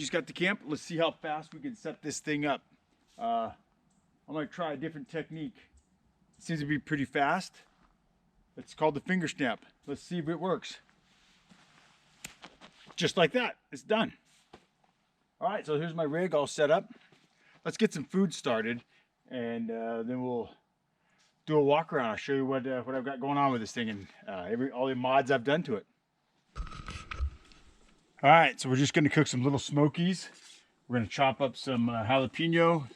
just got to camp. Let's see how fast we can set this thing up. I'm gonna try a different technique. It seems to be pretty fast. It's called the finger snap. Let's see if it works. Just like that, it's done. All right, so here's my rig all set up. Let's get some food started, and then we'll do a walk around. I'll show you what I've got going on with this thing and all the mods I've done to it. All right, so we're just gonna cook some little smokies. We're gonna chop up some jalapeno,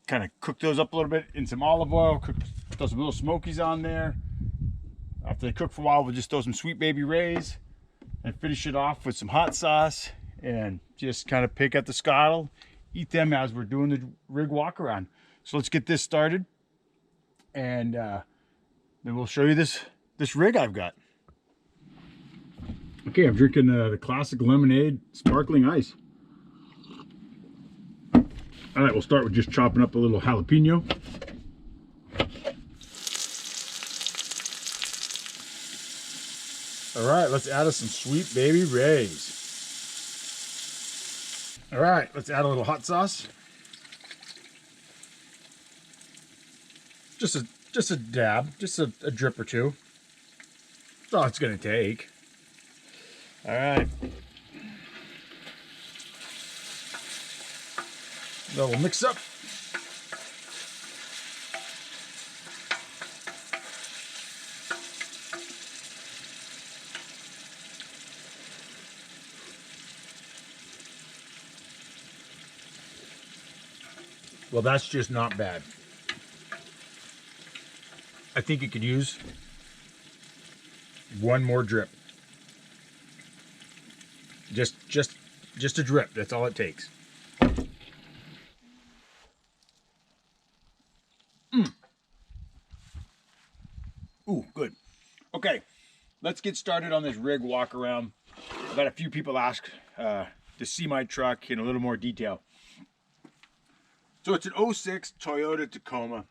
kind of cook those up a little bit in some olive oil, throw some little smokies on there. After they cook for a while, we'll just throw some Sweet Baby Rays and finish it off with some hot sauce and just kind of pick at the scuttle, eat them as we're doing the rig walk around. So let's get this started, and then we'll show you this rig I've got. Okay, I'm drinking the classic lemonade sparkling ice. All right, we'll start with just chopping up a little jalapeno. All right, let's add us some Sweet Baby Rays. All right, let's add a little hot sauce. Just a dab, just a drip or two. That's all it's gonna take. All right. Then we'll mix up. Well, that's just not bad. I think it could use one more drip. Just a drip. That's all it takes. Ooh, good. Okay, let's get started on this rig walk around. I've had a few people ask to see my truck in a little more detail. So it's an 06 Toyota Tacoma.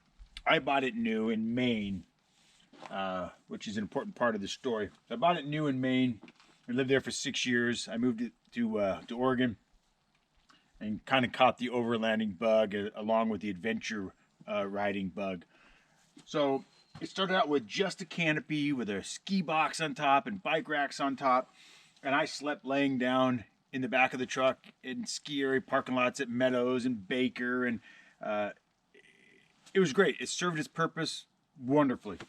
I bought it new in Maine, which is an important part of the story. I bought it new in Maine. I lived there for 6 years. I moved it to Oregon and kind of caught the overlanding bug along with the adventure riding bug. So it started out with just a canopy with a ski box on top and bike racks on top. And I slept laying down in the back of the truck in ski area parking lots at Meadows and Baker. And it was great. It served its purpose wonderfully.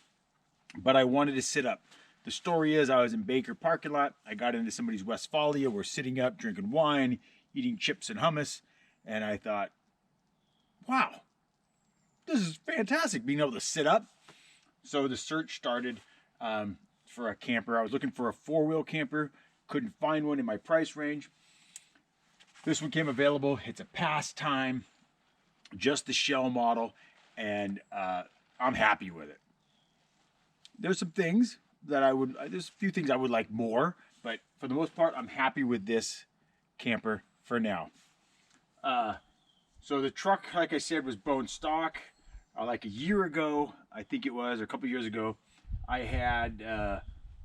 But I wanted to sit up. The story is I was in Baker parking lot. I got into somebody's Westphalia. We're sitting up, drinking wine, eating chips and hummus. And I thought, wow, this is fantastic, being able to sit up. So the search started for a camper. I was looking for a four-wheel camper. Couldn't find one in my price range. This one came available. It's a pastime, just the shell model, and I'm happy with it. There's some things that there's a few things I would like more, but for the most part, I'm happy with this camper for now. So the truck, like I said, was bone stock. Like a year ago, I think it was, or a couple years ago, I had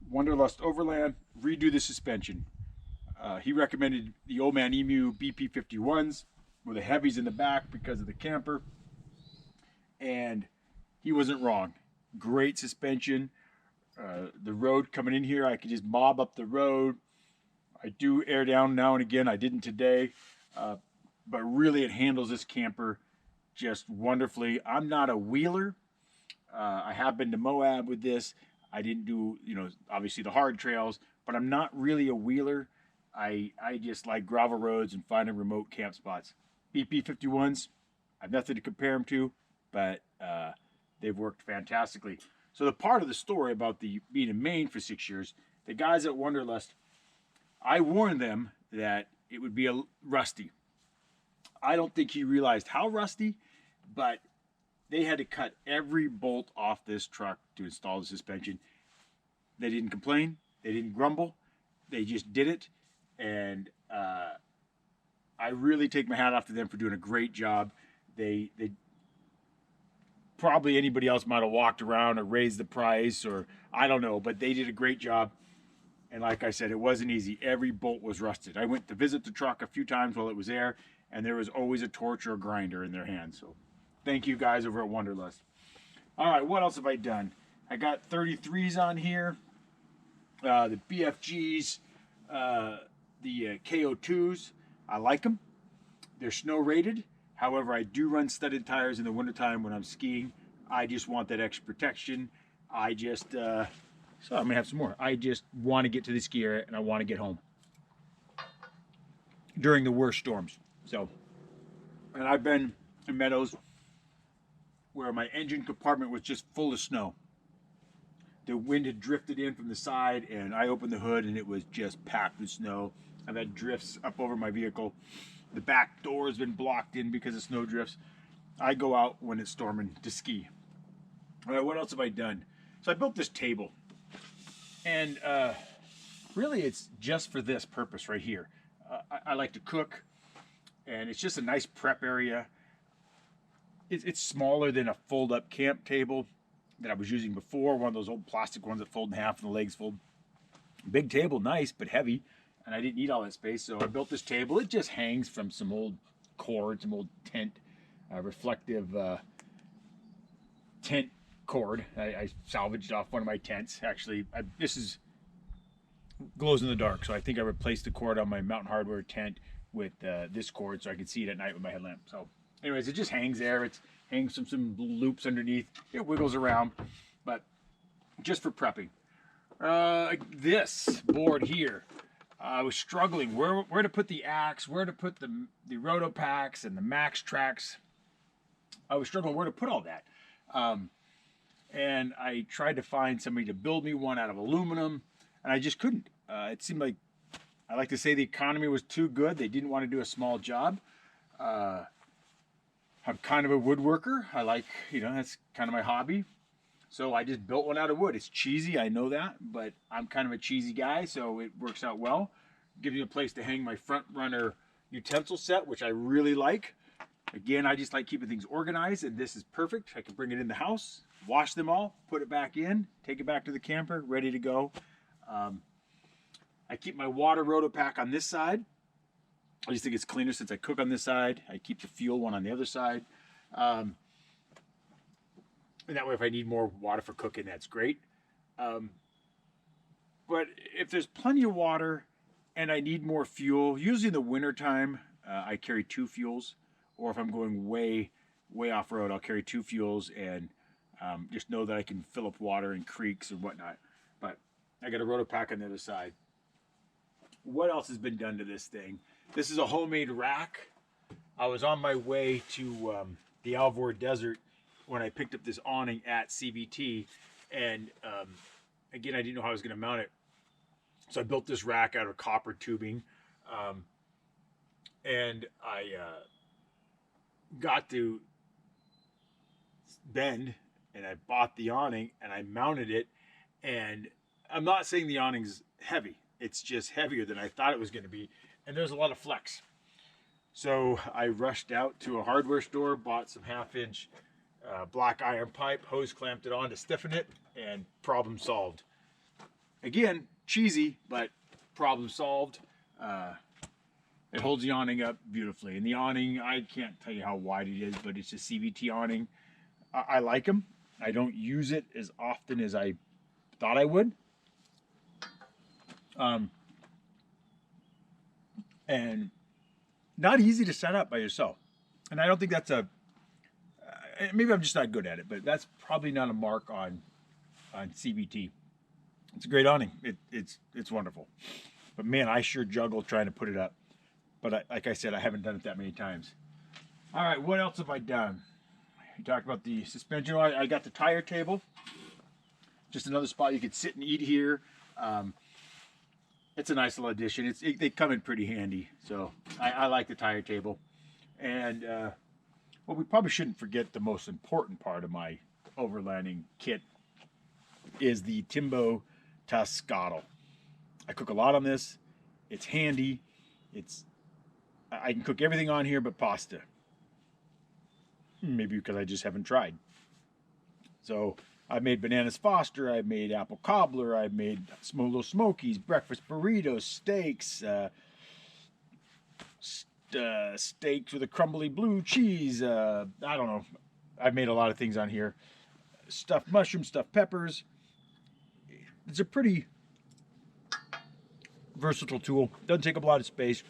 Wanderlust Overland redo the suspension. He recommended the Old Man Emu BP51s with the heavies in the back because of the camper, and he wasn't wrong. Great suspension. The road coming in here, I could just mob up the road. I do air down now and again. I didn't today, but really it handles this camper just wonderfully. I'm not a wheeler. I have been to Moab with this. I didn't do, obviously the hard trails, but I'm not really a wheeler. I just like gravel roads and finding remote camp spots. BP51s, I have nothing to compare them to, but they've worked fantastically. So the part of the story about being in Maine for 6 years, the guys at Wanderlust, I warned them that it would be rusty. I don't think he realized how rusty, but they had to cut every bolt off this truck to install the suspension. They didn't complain. They didn't grumble. They just did it. And I really take my hat off to them for doing a great job. They probably anybody else might have walked around or raised the price, or I don't know, but they did a great job. And like I said, it wasn't easy. Every bolt was rusted. I went to visit the truck a few times while it was there, and there was always a torch or a grinder in their hands. So thank you guys over at Wonderlust. All right, what else have I done? I got 33s on here, the BFGs, the KO2s. I like them. They're snow rated. However, I do run studded tires in the wintertime when I'm skiing. I just want that extra protection. I just, so I'm gonna have some more. I just want to get to the ski area and I want to get home during the worst storms. So, and I've been in meadows where my engine compartment was just full of snow. The wind had drifted in from the side and I opened the hood and it was just packed with snow. I've had drifts up over my vehicle. The back door has been blocked in because of snow drifts. I go out when it's storming to ski. All right, what else have I done? So I built this table. And really it's just for this purpose right here. I like to cook and it's just a nice prep area. It's smaller than a fold-up camp table that I was using before, one of those old plastic ones that fold in half and the legs fold. Big table, nice, but heavy, and I didn't need all that space, so I built this table. It just hangs from some old cord, some old tent, reflective tent cord. I salvaged off one of my tents. Actually, this is glows in the dark, so I think I replaced the cord on my Mountain Hardwear tent with this cord so I could see it at night with my headlamp. So anyways, it just hangs there. It hangs from some loops underneath. It wiggles around, but just for prepping. This board here, I was struggling where to put the axe, where to put the roto packs and the max tracks. I was struggling where to put all that. And I tried to find somebody to build me one out of aluminum, and I just couldn't. It seemed like, I like to say, the economy was too good. They didn't want to do a small job. I'm kind of a woodworker. I like, that's kind of my hobby. So I just built one out of wood. It's cheesy, I know that, but I'm kind of a cheesy guy, so it works out well. Gives me a place to hang my front runner utensil set, which I really like. Again, I just like keeping things organized, and this is perfect. I can bring it in the house, wash them all, put it back in, take it back to the camper, ready to go. I keep my water roto pack on this side. I just think it's cleaner since I cook on this side. I keep the fuel one on the other side. And that way if I need more water for cooking, that's great. But if there's plenty of water and I need more fuel, usually in the wintertime, I carry 2 fuels. Or if I'm going way off-road, I'll carry 2 fuels and just know that I can fill up water in creeks and whatnot. But I got a roto pack on the other side. What else has been done to this thing? This is a homemade rack. I was on my way to the Alvord Desert when I picked up this awning at CVT, and again, I didn't know how I was going to mount it. So I built this rack out of copper tubing, and I got to Bend, and I bought the awning, and I mounted it, and I'm not saying the awning's heavy. It's just heavier than I thought it was going to be, and there's a lot of flex. So I rushed out to a hardware store, bought some 1/2-inch black iron pipe, hose clamped it on to stiffen it, and problem solved. Again, cheesy, but problem solved. It holds the awning up beautifully. And the awning, I can't tell you how wide it is, but it's a CVT awning. I like them. I don't use it as often as I thought I would. And not easy to set up by yourself. And I don't think that's maybe I'm just not good at it, but that's probably not a mark on CVT. It's a great awning. It's wonderful. But man, I sure juggle trying to put it up. But like I said, I haven't done it that many times. All right, what else have I done? We talked about the suspension. I got the tire table. Just another spot you could sit and eat here. It's a nice little addition. They come in pretty handy. So I like the tire table. And well, we probably shouldn't forget the most important part of my overlanding kit is the Timbo Tascado. I cook a lot on this. It's handy. I can cook everything on here but pasta. Maybe because I just haven't tried. So I made bananas Foster. I made apple cobbler. I made little smokies, breakfast burritos, steaks, steaks with a crumbly blue cheese. I don't know. I've made a lot of things on here. Stuffed mushrooms, stuffed peppers. It's a pretty versatile tool. Doesn't take up a lot of space.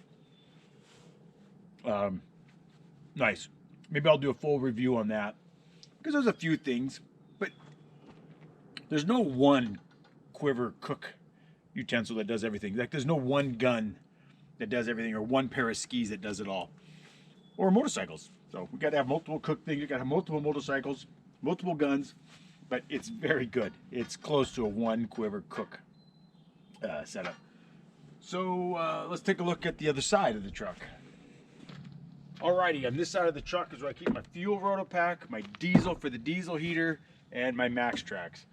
Nice. Maybe I'll do a full review on that, because there's a few things, but there's no one quiver cook utensil that does everything. Like there's no one gun that does everything, or one pair of skis that does it all, or motorcycles. So we got to have multiple cook things. You got to have multiple motorcycles, multiple guns, but it's very good. It's close to a one quiver cook setup. So let's take a look at the other side of the truck. Alrighty, on this side of the truck is where I keep my fuel rotopack, my diesel for the diesel heater, and my Max Tracks.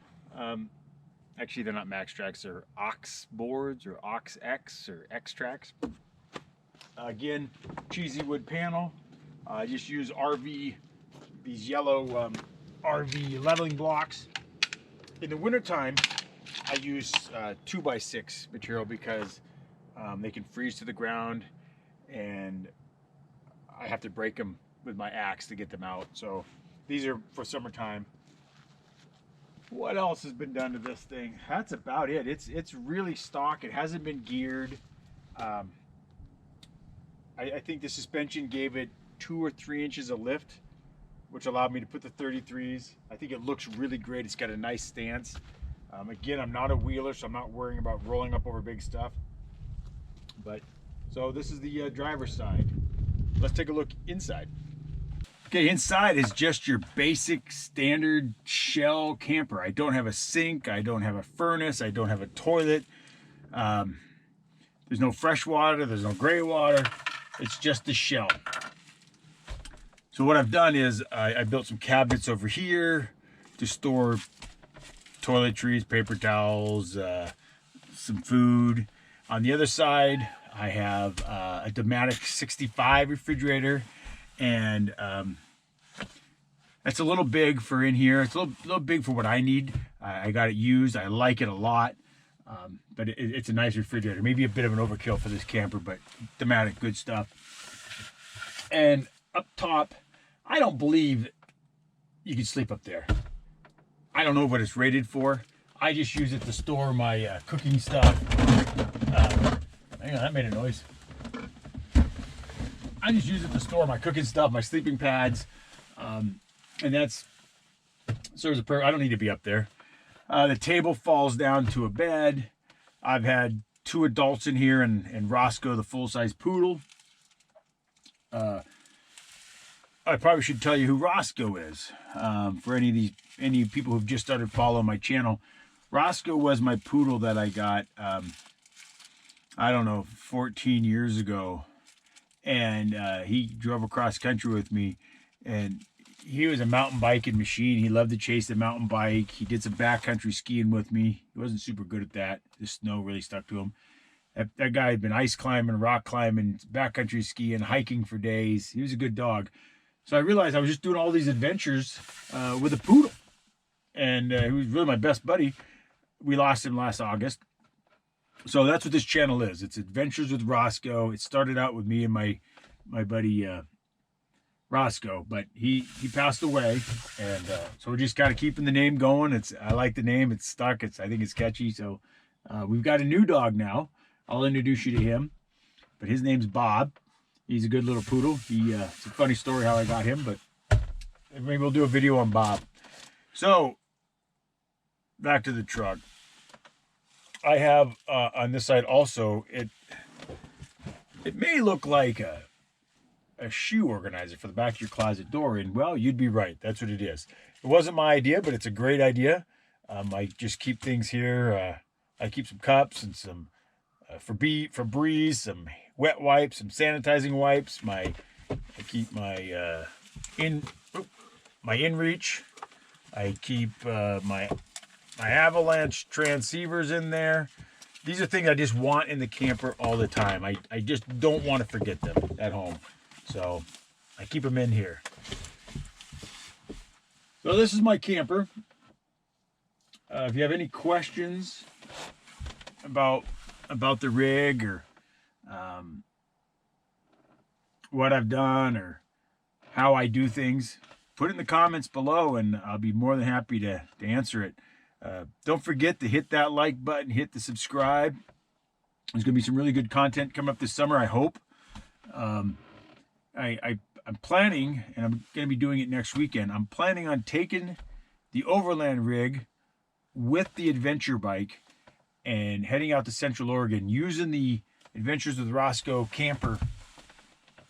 Actually, they're not Max Tracks, they're Ox boards, or Ox X, or X Tracks. Again, cheesy wood panel. I just use these yellow RV leveling blocks. In the wintertime, I use 2x6 material because they can freeze to the ground, and I have to break them with my axe to get them out. So these are for summertime. What else has been done to this thing? That's about it. It's really stock. It hasn't been geared. I think the suspension gave it 2 or 3 inches of lift, which allowed me to put the 33s. I think it looks really great. It's got a nice stance. Again, I'm not a wheeler, so I'm not worrying about rolling up over big stuff. But so this is the driver's side. Let's take a look inside. Okay, inside is just your basic standard shell camper. I don't have a sink, I don't have a furnace, I don't have a toilet. There's no fresh water, there's no gray water. It's just the shell. So what I've done is I built some cabinets over here to store toiletries, paper towels, some food. On the other side, I have a Dematic 65 refrigerator, and that's a little big for in here. It's a little big for what I need. I got it used. I like it a lot, but it's a nice refrigerator. Maybe a bit of an overkill for this camper, but Dematic, good stuff. And up top, I don't believe you can sleep up there. I don't know what it's rated for. I just use it to store my cooking stuff. Hang on, that made a noise. I just use it to store my cooking stuff, my sleeping pads, and that's serves a purpose. I don't need to be up there. The table falls down to a bed. I've had 2 adults in here, and Roscoe, the full-size poodle. I probably should tell you who Roscoe is. For any people who've just started following my channel, Roscoe was my poodle that I got. I don't know, 14 years ago, and he drove across country with me, and he was a mountain biking machine. He loved to chase the mountain bike. He did some backcountry skiing with me. He wasn't super good at that. The snow really stuck to him. That guy had been ice climbing, rock climbing, backcountry skiing, hiking for days. He was a good dog. So I realized I was just doing all these adventures with a poodle, and he was really my best buddy. We lost him last August. So that's what this channel is. It's Adventures with Roscoe. It started out with me and my buddy Roscoe, but he passed away, and so we're just kind of keeping the name going. I like the name. It's stuck. I think it's catchy. So we've got a new dog now. I'll introduce you to him, but his name's Bob. He's a good little poodle. It's a funny story how I got him, but maybe we'll do a video on Bob. So back to the truck. I have on this side also, it may look like a shoe organizer for the back of your closet door, and well, you'd be right. That's what it is. It wasn't my idea, but it's a great idea. I just keep things here. I keep some cups and some Febreze, some wet wipes, some sanitizing wipes. I keep my InReach. I keep my avalanche transceivers in there. These are things I just want in the camper all the time. I just don't want to forget them at home. So I keep them in here. So this is my camper. If you have any questions about the rig, or what I've done, or how I do things, put it in the comments below, and I'll be more than happy to answer it. Don't forget to hit that like button, hit the subscribe. There's going to be some really good content coming up this summer, I hope. I'm planning, and I'm going to be doing it next weekend, I'm planning on taking the overland rig with the adventure bike and heading out to Central Oregon, using the Adventures with Roscoe camper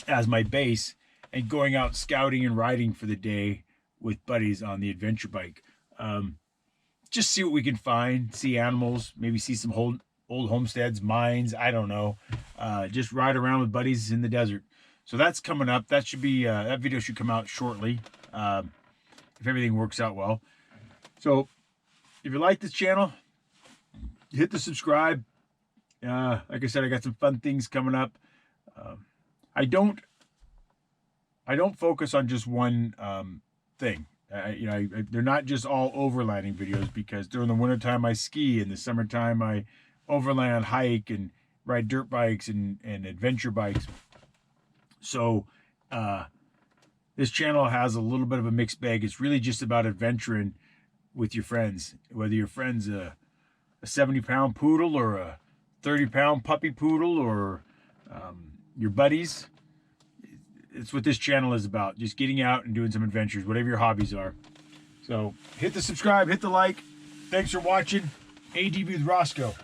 as my base, and going out scouting and riding for the day with buddies on the adventure bike. Just see what we can find, see animals, maybe see some old homesteads, mines, I don't know. Just ride around with buddies in the desert. So that's coming up. That should be, that video should come out shortly, if everything works out well. So if you like this channel, hit the subscribe. Like I said, I got some fun things coming up. I don't focus on just one thing. They're not just all overlanding videos, because during the wintertime I ski, in the summertime I overland, hike, and ride dirt bikes and adventure bikes. So this channel has a little bit of a mixed bag. It's really just about adventuring with your friends, whether your friend's a 70-pound poodle or a 30-pound puppy poodle, or your buddies. It's what this channel is about, just getting out and doing some adventures, whatever your hobbies are. So hit the subscribe, hit the like. Thanks for watching. ADV with Roscoe.